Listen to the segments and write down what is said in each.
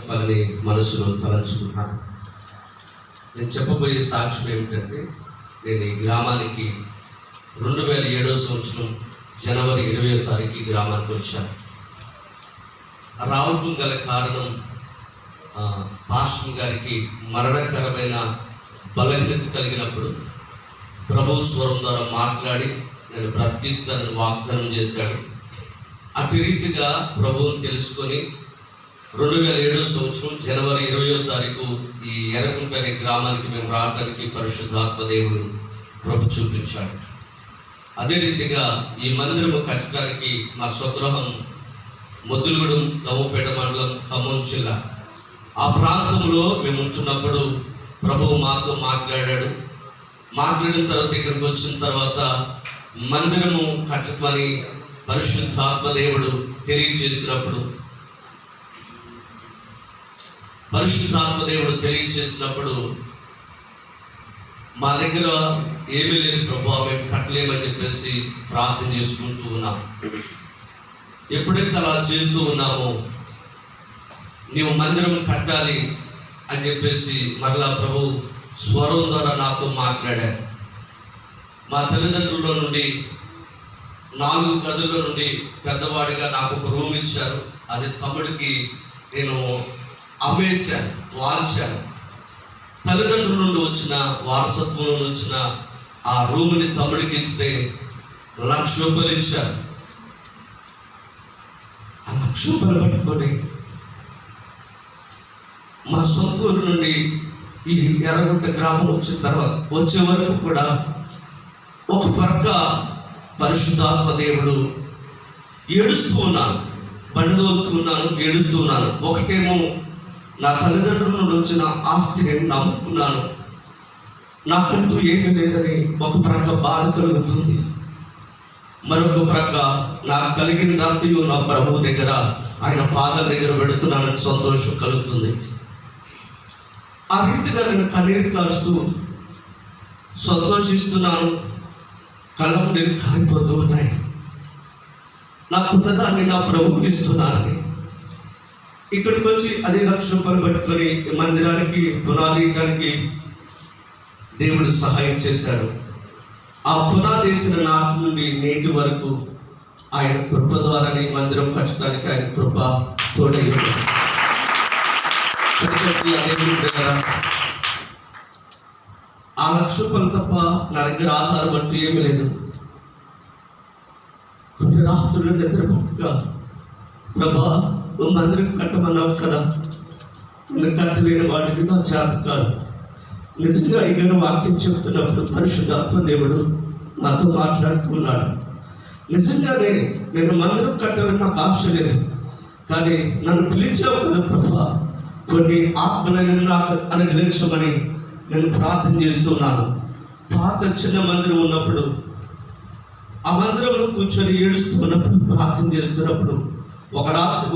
వారిని మనసులో తలంచుకుంటాను. నేను చెప్పబోయే సాక్ష్యం ఏమిటంటే, నేను ఈ గ్రామానికి 2007 సంవత్సరం జనవరి 20వ తారీఖు గ్రామానికి వచ్చాను. రావటం గల కారణం పాస్టర్ గారికి మరణకరమైన బలహీనత కలిగినప్పుడు ప్రభు స్వరం ద్వారా మాట్లాడి నేను బ్రతికిస్తానని వాగ్దానం చేశాడు. అటు రీతిగా ప్రభువుని తెలుసుకొని 2007 సంవత్సరం జనవరి 20వ తారీఖు ఈ ఎర్రకుంపేట గ్రామానికి మేము రావడానికి పరిశుద్ధాత్మ దేవుడు ప్రభు చూపించాడు. అదే రీతిగా ఈ మందిరము కట్టడానికి మా స్వగృహం మొద్దులగూడెం దమ్మపేట మండలం ఖమ్మం జిల్లా ఆ ప్రాంతంలో మేము ఉంటున్నప్పుడు ప్రభువు మాతో మాట్లాడాడు. మాట్లాడిన తర్వాత ఇక్కడికి వచ్చిన తర్వాత మందిరము కట్టమని పరిశుద్ధాత్మ దేవుడు తెలియజేసినప్పుడు మా దగ్గర ఏమీ లేదు ప్రభు, మేము కట్టలేమని చెప్పేసి ప్రార్థన చేసుకుంటూ ఉన్నాం. ఎప్పుడైతే అలా చేస్తూ ఉన్నామో నీవు మందిరం కట్టాలి అని చెప్పేసి మరలా ప్రభు స్వరం ద్వారా నాతో మాట్లాడారు. మా తల్లిదండ్రుల నుండి 4 గదుల నుండి పెద్దవాడిగా నాకు ఒక రూమ్ ఇచ్చారు. అది తమ్ముడికి నేను అమ్మేశాను, వాల్చాను. తల్లిదండ్రుల నుండి వచ్చిన వారసత్వం నుండి వచ్చిన ఆ రూమ్ని తమ్ముడికి ఇస్తే 1,00,000 రూపాయలు ఇచ్చారు. ఆ 1,00,000 రూపాయలు పట్టుకొని మా సొంత ఊరు నుండి ఈ ఎర్రగుంట గ్రామం వచ్చిన తర్వాత వచ్చే వరకు కూడా ఒక పక్క పరిశుద్ధాత్మ దేవుడు ఏడుస్తూ ఉన్నాను, బండి తోలుతున్నాను, ఏడుస్తున్నాను. ఒకటేమో నా తల్లిదండ్రుల నుండి వచ్చిన ఆస్తిని నమ్ముకున్నాను, నాకంటూ ఏమీ లేదని ఒక ప్రక్క బాధ కలుగుతుంది. మరొక ప్రక్క నాకు కలిగిన అంతయు నా ప్రభువు దగ్గర ఆయన పాదాల దగ్గర పెడుతున్నానని సంతోషం కలుగుతుంది. ఆ రీతిగా నేను కన్నీరు కారుస్తూ సంతోషిస్తున్నాను. కళ్ళకు నేను కారిపోతూ ఉన్నాయి. నాకున్నదాన్ని నా ప్రభువుకి ఇస్తున్నానని ఇక్కడికి వచ్చి అదే 1,00,000 రూపాయలు పట్టుకొని మందిరానికి పునాదికి దేవుడు సహాయం చేశాడు. ఆ పునాది వేసిన నాటి నుండి నేటి వరకు ఆయన కృప ద్వారానే మందిరం కట్టడానికి ఆయన కృప తోడై ఆ 1,00,000 రూపాయలు తప్ప నా దగ్గర ఆధారం అంటూ ఏమీ లేదు. కొన్ని రాత్రులు నిద్రపట్టుక ప్రభా మందిరం కట్టమన్నావు కదా, నేను కట్టలేని వాటికి నా చేత కాదు. నిజంగా అయ్యగారు వాక్యం చెప్తున్నప్పుడు పరిశుద్ధాత్మ దేవుడు నాతో మాట్లాడుతున్నాడు. నిజంగానే నేను మందిరం కట్టాలని నాకు ఆశ లేదు, కానీ నన్ను పిలిచావు కదా ప్రభా, కొన్ని ఆత్మలను నాకు అనుగ్రహించమని నేను ప్రార్థన చేస్తున్నాను. పాత చిన్న మందిరం ఉన్నప్పుడు ఆ మందిరంలో కూర్చొని ఏడుస్తున్నప్పుడు ప్రార్థన చేస్తున్నప్పుడు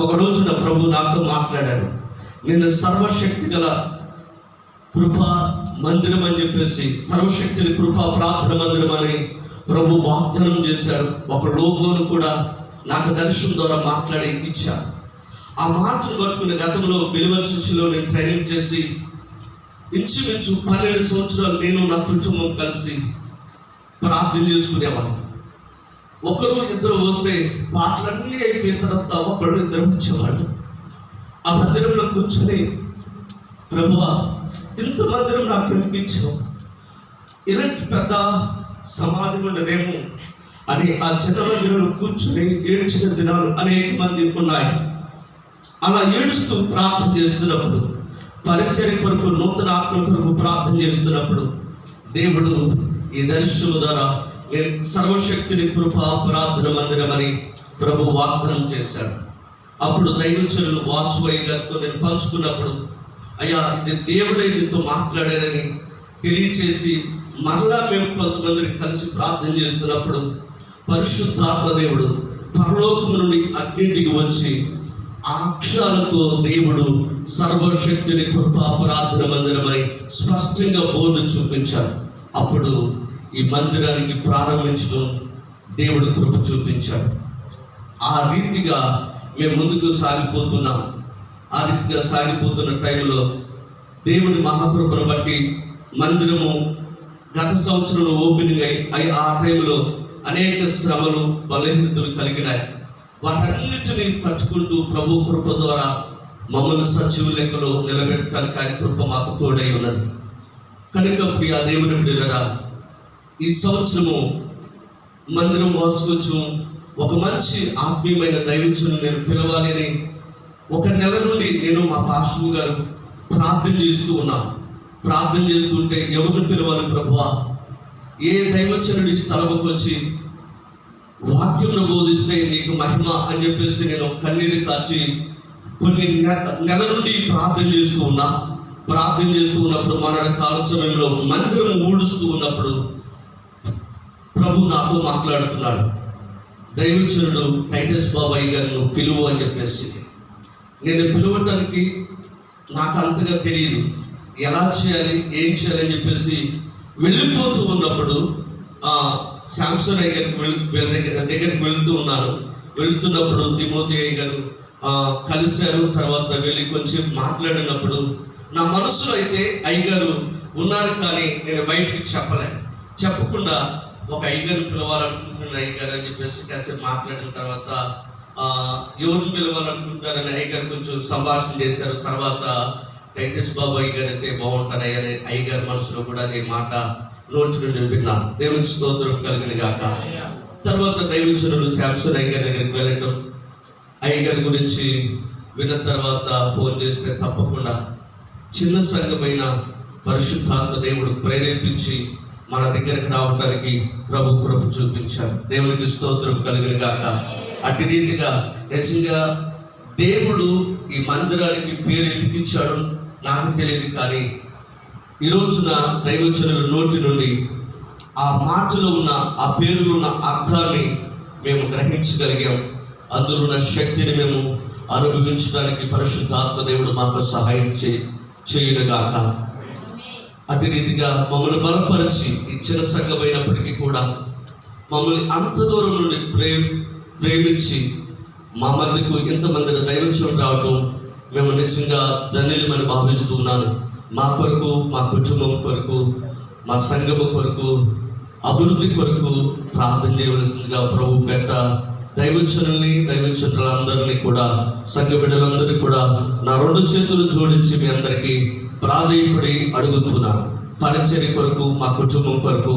ఒక రోజున ప్రభు నాతో మాట్లాడారు. నేను సర్వశక్తి గల కృపా మందిరం అని చెప్పేసి, సర్వశక్తిని కృపా ప్రార్థన మందిరం అని ప్రభు వాగ్దానం చేశారు. ఒక లోగోను కూడా నాకు దర్శనం ద్వారా మాట్లాడి ఇచ్చారు. ఆ మాటలు పట్టుకునే గతంలో బిలివర్చర్చిలో నేను ట్రైనింగ్ చేసి ఇంచుమించు 12 సంవత్సరాలు నేను నా కుటుంబం కలిసి ప్రార్థన చేసుకునేవారు. ఒకరు ఇద్దరు వస్తే పాటలన్నీ అయిపోయిన తర్వాత ఒకరు ఇద్దరు వచ్చేవాళ్ళు. ఆ మందిరంలో కూర్చొని ప్రభువా ఇంత మందిరం నాకు అనిపించావు, ఇలాంటి పెద్ద సమాధి ఉండదేమో అని ఆ చిన్న మందిరంలో కూర్చొని ఏడ్చిన దినాలు అనేక మంది ఉన్నాయి. అలా ఏడుస్తూ ప్రార్థన చేస్తున్నప్పుడు, పరిచర్య కొరకు నూతన ఆత్మ కొరకు ప్రార్థన చేస్తున్నప్పుడు దేవుడు ఈ దర్శనం ద్వారా సర్వశక్తిని కృపా ప్రార్థన మందిరం అని ప్రభు వాగ్దానం చేశాడు. అప్పుడు దైవజనులు వాసువయ్య గారితో నేను పంచుకున్నప్పుడు, అయ్యా ఇది దేవుడే నీతో మాట్లాడారని తెలియచేసి మరలా మేము కొంతమందిని కలిసి ప్రార్థన చేస్తున్నప్పుడు పరిశుద్ధాత్మ దేవుడు పరలోకము నుండి అగ్నింటికి వచ్చి ఆ అక్షరాలతో దేవుడు సర్వశక్తిని కృపా ప్రార్థన మందిరమై స్పష్టంగా బోర్డు చూపించాడు. అప్పుడు ఈ మందిరానికి ప్రారంభించడం దేవుడు కృప చూపించాడు. ఆ రీతిగా మేము ముందుకు సాగిపోతున్నాం. ఆ రీతిగా సాగిపోతున్న టైంలో దేవుని మహాకృపను బట్టి మందిరము గత సంవత్సరంలో ఓపెనింగ్ అయి ఆ టైంలో అనేక శ్రమలు బలహీనతలు కలిగినాయి. వాటన్నిటిని తట్టుకుంటూ ప్రభు కృప ద్వారా మమ్మల్ని సజీవ లెక్కలో నిలబెట్టడానికి ఆయన కృప మాకు తోడై ఉన్నది. కనుక ప్రియ దేవుని బిడ్డలారా, ఈ సంవత్సరము మందిరం వాసుకొచ్చు ఒక మంచి ఆత్మీయమైన దైవజనుని నేను పిలవాలి అని ఒక నెల నుండి నేను మా పాస్టర్ గారు ప్రార్థన చేస్తూ ఉన్నాను. ప్రార్థన చేస్తుంటే ఎవరిని పిలవాలి ప్రభువా, ఏ దైవజనుడి స్థలంకి వచ్చి వాక్యంలో బోధిస్తే నీకు మహిమ అని చెప్పేసి నేను కన్నీరు కార్చి కొన్ని నెల నుండి ప్రార్థన చేస్తూ ఉన్నా. ప్రార్థన చేస్తూ ఉన్నప్పుడు మన కాల సమయంలో మందిరం ఊడుస్తూ ఉన్నప్పుడు ప్రభు నాతో మాట్లాడుతున్నాడు. దైవజనుడు టైటస్ బాబాయ్ గారిని పిలువు అని చెప్పేసి, నేను పిలవటానికి నాకు అంతగా తెలియదు, ఎలా చేయాలి ఏం చేయాలని చెప్పేసి వెళ్ళిపోతూ ఉన్నప్పుడు శాంసన్ అయ్య గారికి దగ్గరికి వెళ్తూ ఉన్నాను. వెళ్తున్నప్పుడు తిమోతి అయ్య గారు కలిశారు. తర్వాత వెళ్ళి కొంచెం మాట్లాడినప్పుడు నా మనసులో అయితే అయ్యగారు ఉన్నారు, కానీ నేను బయటికి చెప్పకుండా ఒక అయ్యగారు పిలవాలనుకుంటున్నాను అయ్యగారు అని చెప్పేసి కాసేపు మాట్లాడిన తర్వాత ఎవరు పిలవాలనుకుంటున్నారని అయ్యగారు కొంచెం సంభాషణ చేశారు. తర్వాత టైటస్ బాబు అయ్యగారు అయితే బాగుంటారయ్య అని అయ్యగారి మనసులో కూడా అదే మాట నోచుకుని విన్నాను. దేవునికి స్తోత్రం కలిగిన గాక. తర్వాత దైవజనులు శాంసన్ అయ్యగారి దగ్గరికి వెళ్ళటం, అయ్యగారి గురించి విన్న తర్వాత ఫోన్ చేస్తే తప్పకుండా చిన్న సంఘమైన పరిశుద్ధాత్మ దేవుడు ప్రేరేపించి మన దగ్గరికి రావడానికి ప్రభు కృప చూపించారు. దేవునికి స్తోత్రం కలిగిన గాక. అటు రీతిగా నిజంగా దేవుడు ఈ మందిరానికి పేరు ఎందుకు ఇచ్చాడు నాకు తెలియదు, కానీ ఈ రోజున దైవజనుల నోటి నుండి ఆ మాటలో ఉన్న ఆ పేరులో ఉన్న అర్థాన్ని మేము గ్రహించగలిగాం. అందులో ఉన్న శక్తిని మేము అనుభవించడానికి పరిశుద్ధాత్మ దేవుడు మాకు సహాయం చేయనుగాక. అటు రీతిగా మమ్మల్ని బలపరిచి ఇచ్చిన సంఘమైనప్పటికీ కూడా మమ్మల్ని అంత దూరం నుండి ప్రేమించి మా మధ్యకు ఎంతమంది దైవజనులు రావడం మేము నిజంగా ధన్యులమని భావిస్తున్నాను. మా కొరకు, మా కుటుంబం కొరకు, మా సంఘము కొరకు, అభివృద్ధి కొరకు ప్రార్థన చేయవలసిందిగా ప్రభు పేట దైవజనులందరినీ కూడా, సంఘ బిడ్డలందరినీ కూడా నా 2 చేతులు జోడించి మీ అందరికీ ప్రాధేయపడి అడుగుతున్నాను. పరిచర్య కొరకు, మా కుటుంబం కొరకు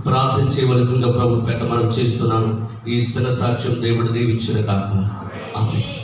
ప్రార్థన చేయవలసిందిగా ప్రభు పేట మనం చేస్తున్నాను. ఈ శిన సాక్ష్యం దేవుడు దీవించును గాక. ఆమేన్.